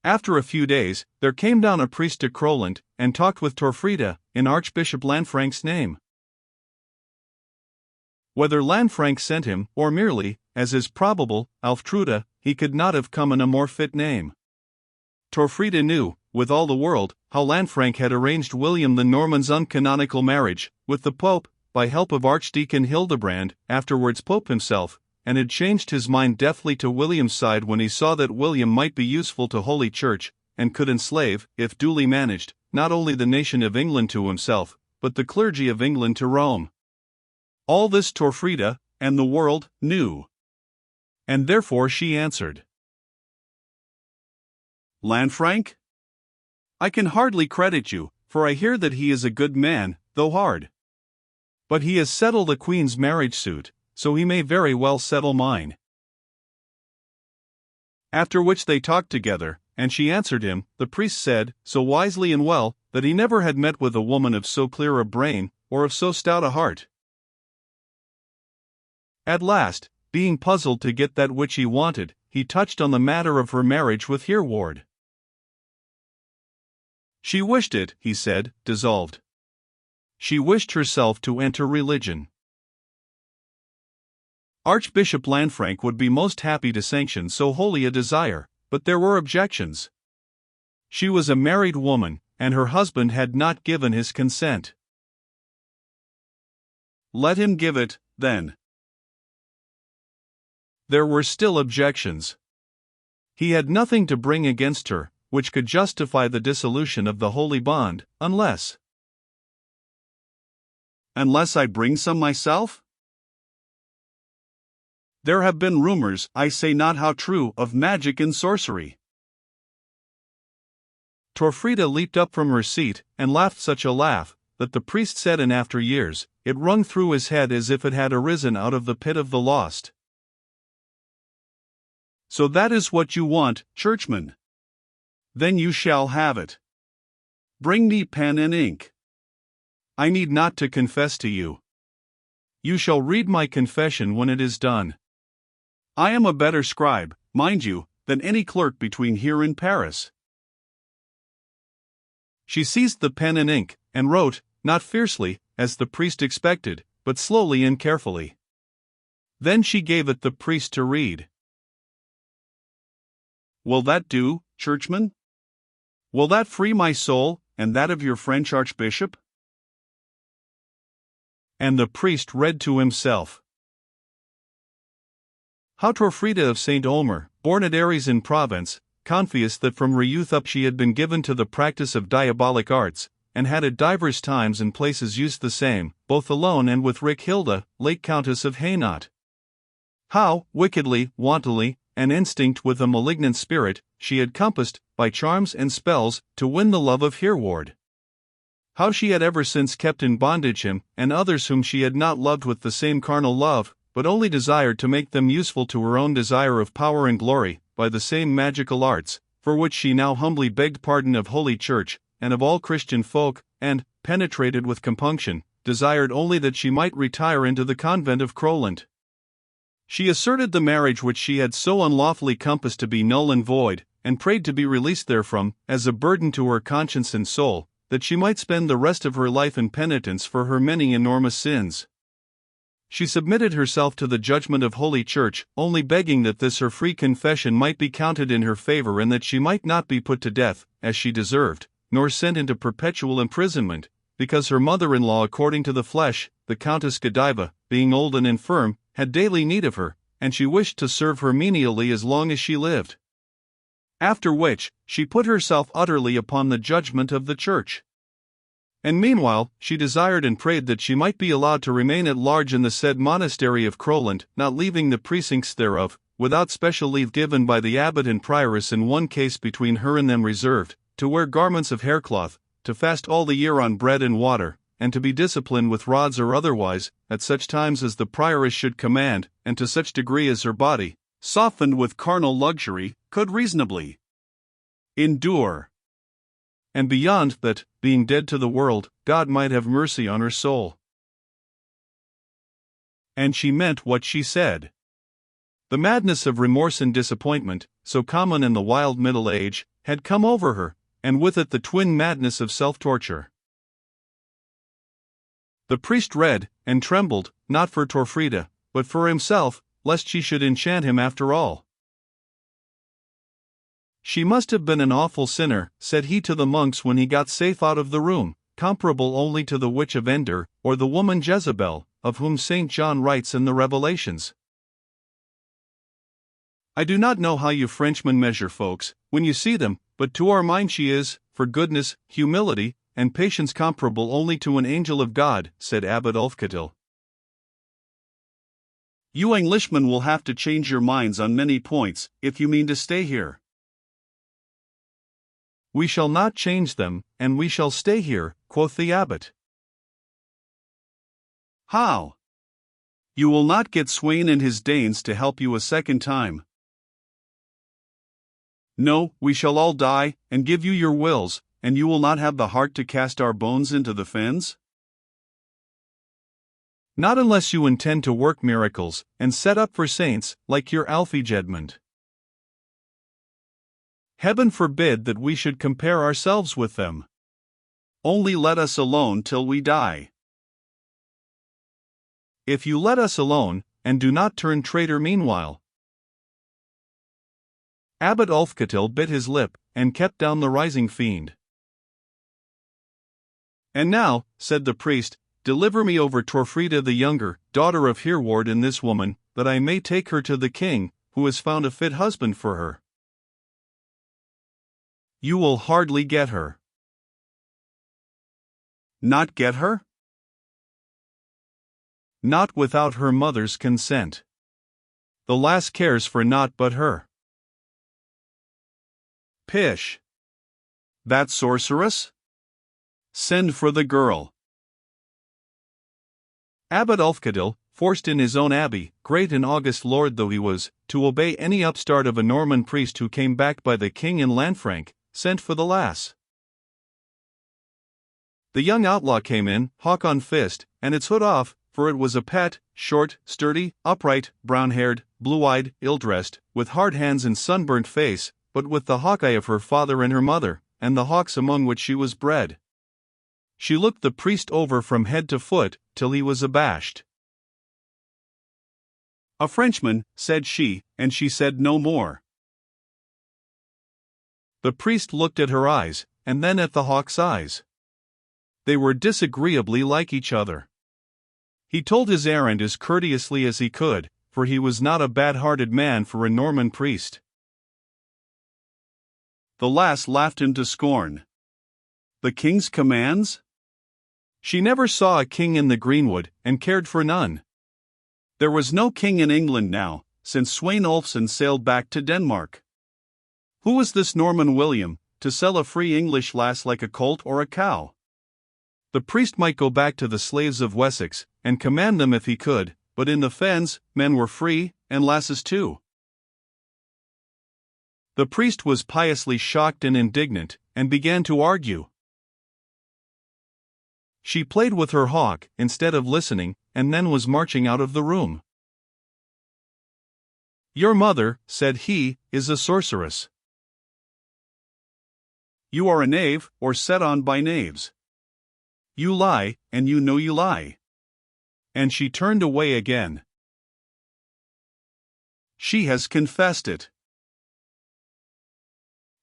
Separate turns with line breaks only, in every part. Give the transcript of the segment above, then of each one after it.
After a few days, there came down a priest to Crowland, and talked with Torfrida, in Archbishop Lanfranc's name. Whether Lanfranc sent him, or merely, as is probable, Alftruda, he could not have come in a more fit name. Torfrida knew, with all the world, how Lanfranc had arranged William the Norman's uncanonical marriage with the Pope, by help of Archdeacon Hildebrand, afterwards Pope himself, and had changed his mind deftly to William's side when he saw that William might be useful to Holy Church, and could enslave, if duly managed, not only the nation of England to himself, but the clergy of England to Rome. All this Torfrida, and the world, knew. And therefore she answered, "Lanfranc? I can hardly credit you, for I hear that he is a good man, though hard. But he has settled the Queen's marriage suit, so he may very well settle mine." After which they talked together, and she answered him, the priest said, so wisely and well, that he never had met with a woman of so clear a brain, or of so stout a heart. At last, being puzzled to get that which he wanted, he touched on the matter of her marriage with Hereward. She wished it, he said, dissolved. She wished herself to enter religion. Archbishop Lanfranc would be most happy to sanction so holy a desire, but there were objections. She was a married woman, and her husband had not given his consent. Let him give it, then. There were still objections. He had nothing to bring against her, which could justify the dissolution of the holy bond, unless I bring some myself? There have been rumors, I say not how true, of magic and sorcery. Torfrida leaped up from her seat, and laughed such a laugh, that the priest said in after years, it rung through his head as if it had arisen out of the pit of the lost. So that is what you want, churchman? Then you shall have it. Bring me pen and ink. I need not to confess to you. You shall read my confession when it is done. I am a better scribe, mind you, than any clerk between here and Paris. She seized the pen and ink, and wrote, not fiercely, as the priest expected, but slowly and carefully. Then she gave it the priest to read. Will that do, churchman? Will that free my soul, and that of your French archbishop? And the priest read to himself. How Torfrida of St. Omer, born at Aries in Provence, confessed that from her youth up she had been given to the practice of diabolic arts, and had at divers times and places used the same, both alone and with Richhilda, late Countess of Hainaut. How, wickedly, wantonly, and instinct with a malignant spirit, she had compassed, by charms and spells, to win the love of Hereward. How she had ever since kept in bondage him, and others whom she had not loved with the same carnal love, but only desired to make them useful to her own desire of power and glory, by the same magical arts, for which she now humbly begged pardon of Holy Church, and of all Christian folk, and, penetrated with compunction, desired only that she might retire into the convent of Crowland. She asserted the marriage which she had so unlawfully compassed to be null and void, and prayed to be released therefrom, as a burden to her conscience and soul, that she might spend the rest of her life in penitence for her many enormous sins. She submitted herself to the judgment of Holy Church, only begging that this her free confession might be counted in her favor and that she might not be put to death, as she deserved, nor sent into perpetual imprisonment, because her mother-in-law according to the flesh, the Countess Godiva, being old and infirm, had daily need of her, and she wished to serve her menially as long as she lived. After which, she put herself utterly upon the judgment of the Church. And meanwhile, she desired and prayed that she might be allowed to remain at large in the said monastery of Crowland, not leaving the precincts thereof, without special leave given by the abbot and prioress in one case between her and them reserved, to wear garments of haircloth, to fast all the year on bread and water, and to be disciplined with rods or otherwise, at such times as the prioress should command, and to such degree as her body, softened with carnal luxury, could reasonably endure. And beyond that, being dead to the world, God might have mercy on her soul. And she meant what she said. The madness of remorse and disappointment, so common in the wild Middle Age, had come over her, and with it the twin madness of self-torture. The priest read, and trembled, not for Torfrida, but for himself, lest she should enchant him after all. "She must have been an awful sinner," said he to the monks when he got safe out of the room, "comparable only to the witch of Endor, or the woman Jezebel, of whom St. John writes in the Revelations. I do not know how you Frenchmen measure folks, when you see them, but to our mind she is, for goodness, humility, and patience comparable only to an angel of God," said Abbot Ulfketil. "You Englishmen will have to change your minds on many points, if you mean to stay here." "We shall not change them, and we shall stay here," quoth the abbot. "How? You will not get Sweyn and his Danes to help you a second time." "No, we shall all die, and give you your wills, and you will not have the heart to cast our bones into the fens?" "Not unless you intend to work miracles, and set up for saints, like your Alfie Jedmund." "Heaven forbid that we should compare ourselves with them. Only let us alone till we die." "If you let us alone, and do not turn traitor meanwhile." Abbot Ulfketil bit his lip, and kept down the rising fiend. "And now," said the priest, "deliver me over Torfrida the younger, daughter of Hereward, and this woman, that I may take her to the king, who has found a fit husband for her." "You will hardly get her." "Not get her?" "Not without her mother's consent. The lass cares for naught but her." "Pish! That sorceress? Send for the girl." Abbot Ulfketil, forced in his own abbey, great and august lord though he was, to obey any upstart of a Norman priest who came backed by the king in Lanfranc, sent for the lass. The young outlaw came in, hawk on fist, and its hood off, for it was a pet, short, sturdy, upright, brown-haired, blue-eyed, ill-dressed, with hard hands and sunburnt face, but with the hawk-eye of her father and her mother, and the hawks among which she was bred. She looked the priest over from head to foot, till he was abashed. "A Frenchman," said she, and she said no more. The priest looked at her eyes, and then at the hawk's eyes. They were disagreeably like each other. He told his errand as courteously as he could, for he was not a bad-hearted man for a Norman priest. The lass laughed him to scorn. The king's commands? She never saw a king in the greenwood, and cared for none. There was no king in England now, since Sweyn Ulfson sailed back to Denmark. Who was this Norman William, to sell a free English lass like a colt or a cow? The priest might go back to the slaves of Wessex, and command them if he could, but in the fens, men were free, and lasses too. The priest was piously shocked and indignant, and began to argue. She played with her hawk, instead of listening, and then was marching out of the room. "Your mother," said he, "is a sorceress. You are a knave, or set on by knaves. You lie, and you know you lie." And she turned away again. "She has confessed it.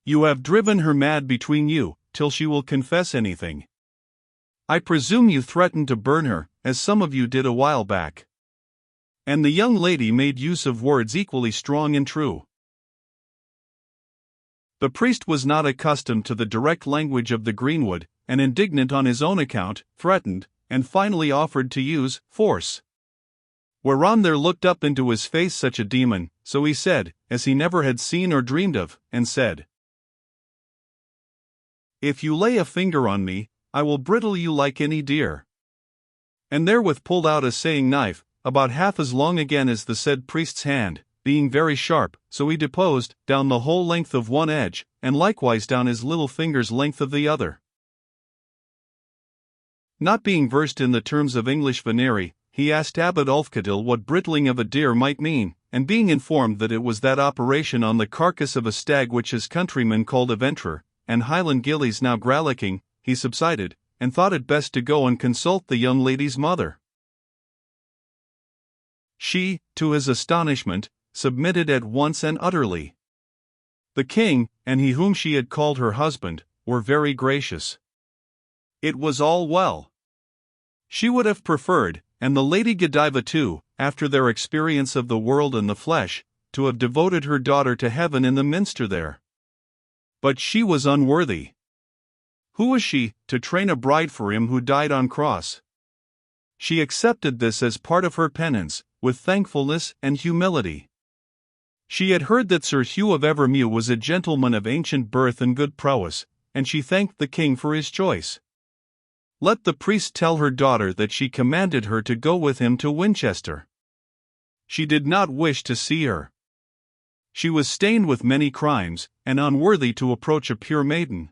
You have driven her mad between you, till she will confess anything. I presume you threatened to burn her, as some of you did a while back." And the young lady made use of words equally strong and true. The priest was not accustomed to the direct language of the greenwood, and indignant on his own account, threatened, and finally offered to use force. Whereon there looked up into his face such a demon, so he said, as he never had seen or dreamed of, and said, "If you lay a finger on me, I will bridle you like any deer." And therewith pulled out a saying knife, about half as long again as the said priest's hand, being very sharp, so he deposed, down the whole length of one edge, and likewise down his little finger's length of the other. Not being versed in the terms of English venery, he asked Abbot Ulfketil what brittling of a deer might mean, and being informed that it was that operation on the carcass of a stag which his countrymen called a ventrer, and Highland gillies now grallicking, he subsided, and thought it best to go and consult the young lady's mother. She, to his astonishment, submitted at once and utterly. The king, and he whom she had called her husband, were very gracious. It was all well. She would have preferred, and the Lady Godiva too, after their experience of the world and the flesh, to have devoted her daughter to heaven in the minster there. But she was unworthy. Who was she, to train a bride for him who died on cross? She accepted this as part of her penance, with thankfulness and humility. She had heard that Sir Hugh of Evermew was a gentleman of ancient birth and good prowess, and she thanked the king for his choice. Let the priest tell her daughter that she commanded her to go with him to Winchester. She did not wish to see her. She was stained with many crimes, and unworthy to approach a pure maiden.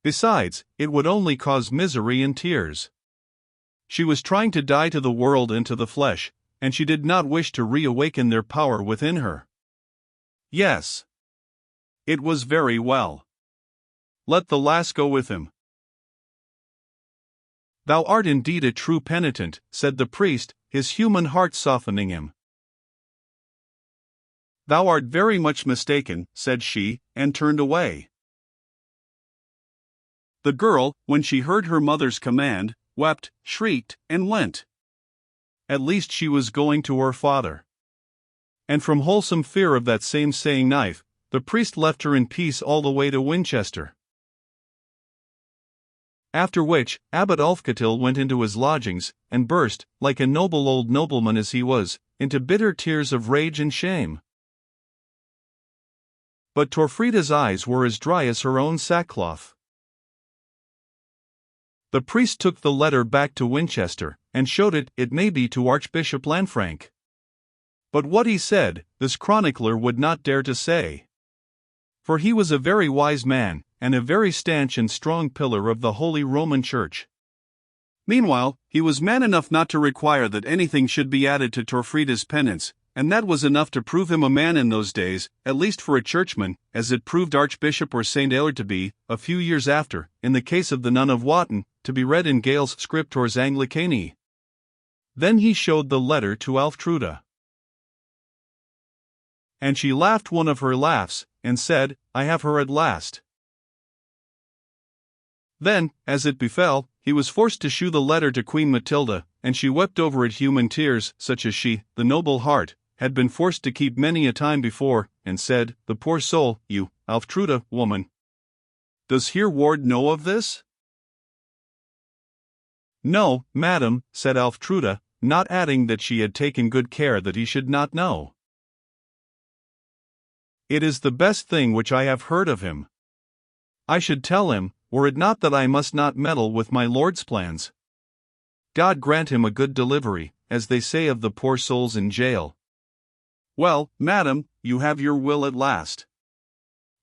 Besides, it would only cause misery and tears. She was trying to die to the world and to the flesh, and she did not wish to reawaken their power within her. Yes. It was very well. Let the lass go with him. Thou art indeed a true penitent, said the priest, his human heart softening him. Thou art very much mistaken, said she, and turned away. The girl, when she heard her mother's command, wept, shrieked, and went. At least she was going to her father. And from wholesome fear of that same saying knife, the priest left her in peace all the way to Winchester. After which, Abbot Ulfketil went into his lodgings, and burst, like a noble old nobleman as he was, into bitter tears of rage and shame. But Torfrida's eyes were as dry as her own sackcloth. The priest took the letter back to Winchester, and showed it may be to Archbishop Lanfranc. But what he said, this chronicler would not dare to say. For he was a very wise man, and a very stanch and strong pillar of the Holy Roman Church. Meanwhile, he was man enough not to require that anything should be added to Torfrida's penance, and that was enough to prove him a man in those days, at least for a churchman, as it proved Archbishop or St. Aelred to be, a few years after, in the case of the nun of Wotton, to be read in Gale's Scriptores Anglicanae. Then he showed the letter to Alftruda. And she laughed one of her laughs, and said, I have her at last. Then, as it befell, he was forced to shew the letter to Queen Matilda, and she wept over it human tears, such as she, the noble heart, had been forced to keep many a time before, and said, the poor soul, you, Alftruda, woman. Does Hereward know of this? No, madam, said Alftruda, not adding that she had taken good care that he should not know. It is the best thing which I have heard of him. I should tell him, were it not that I must not meddle with my lord's plans. God grant him a good delivery, as they say of the poor souls in jail. Well, madam, you have your will at last.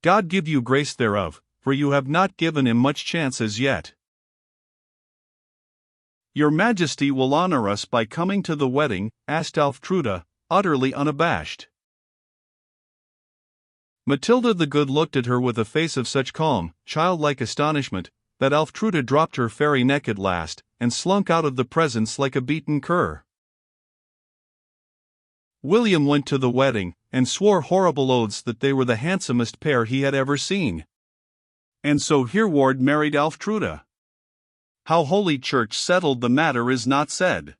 God give you grace thereof, for you have not given him much chance as yet. Your Majesty will honor us by coming to the wedding, asked Alftruda, utterly unabashed. Matilda the Good looked at her with a face of such calm, childlike astonishment, that Alftruda dropped her fairy neck at last, and slunk out of the presence like a beaten cur. William went to the wedding, and swore horrible oaths that they were the handsomest pair he had ever seen. And so Hereward married Alftruda. How Holy Church settled the matter is not said.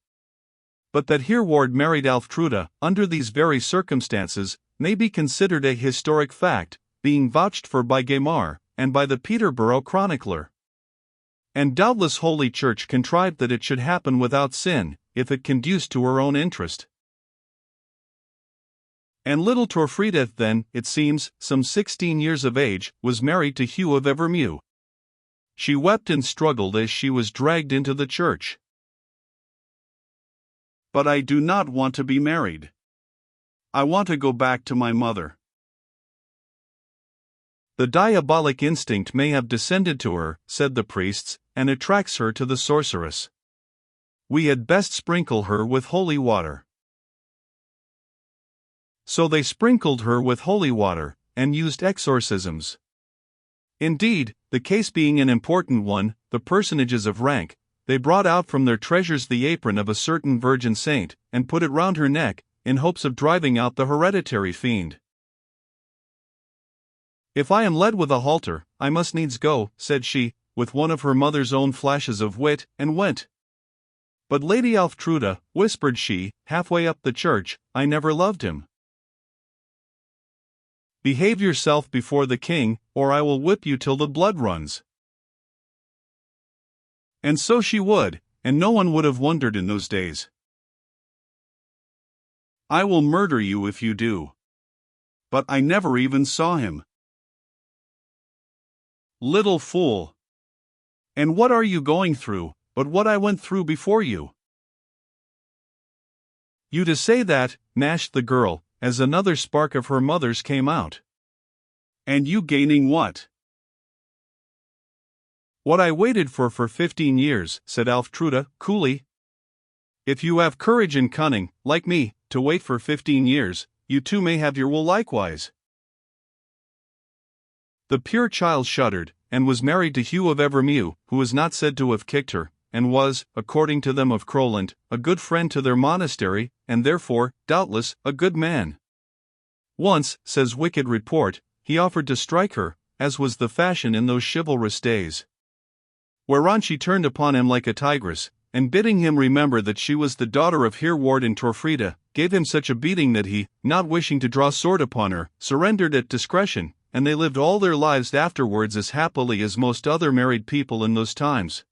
But that Hereward married Alftruda, under these very circumstances, may be considered a historic fact, being vouched for by Gaimar, and by the Peterborough chronicler. And doubtless Holy Church contrived that it should happen without sin, if it conduced to her own interest. And little Torfrida then, it seems, some 16 years of age, was married to Hugh of Evermew. She wept and struggled as she was dragged into the church. But I do not want to be married. I want to go back to my mother. The diabolic instinct may have descended to her, said the priests, and attracts her to the sorceress. We had best sprinkle her with holy water. So they sprinkled her with holy water, and used exorcisms. Indeed, the case being an important one, the personages of rank, they brought out from their treasures the apron of a certain virgin saint, and put it round her neck, in hopes of driving out the hereditary fiend. "If I am led with a halter, I must needs go," said she, with one of her mother's own flashes of wit, and went. "But Lady Alftruda," whispered she, halfway up the church, "I never loved him. Behave yourself before the king, or I will whip you till the blood runs." And so she would, and no one would have wondered in those days. "I will murder you if you do. But I never even saw him." Little fool! And what are you going through, but what I went through before you? "You to say that," gnashed the girl, as another spark of her mother's came out. "And you gaining what?" "What I waited for 15 years, said Alftruda, coolly. "If you have courage and cunning, like me, to wait for 15 years, you too may have your will likewise." The pure child shuddered, and was married to Hugh of Evermew, who was not said to have kicked her, and was, according to them of Crowland, a good friend to their monastery, and therefore, doubtless, a good man. Once, says wicked report, he offered to strike her, as was the fashion in those chivalrous days. Whereon she turned upon him like a tigress, and bidding him remember that she was the daughter of Hereward and Torfrida, gave him such a beating that he, not wishing to draw sword upon her, surrendered at discretion, and they lived all their lives afterwards as happily as most other married people in those times.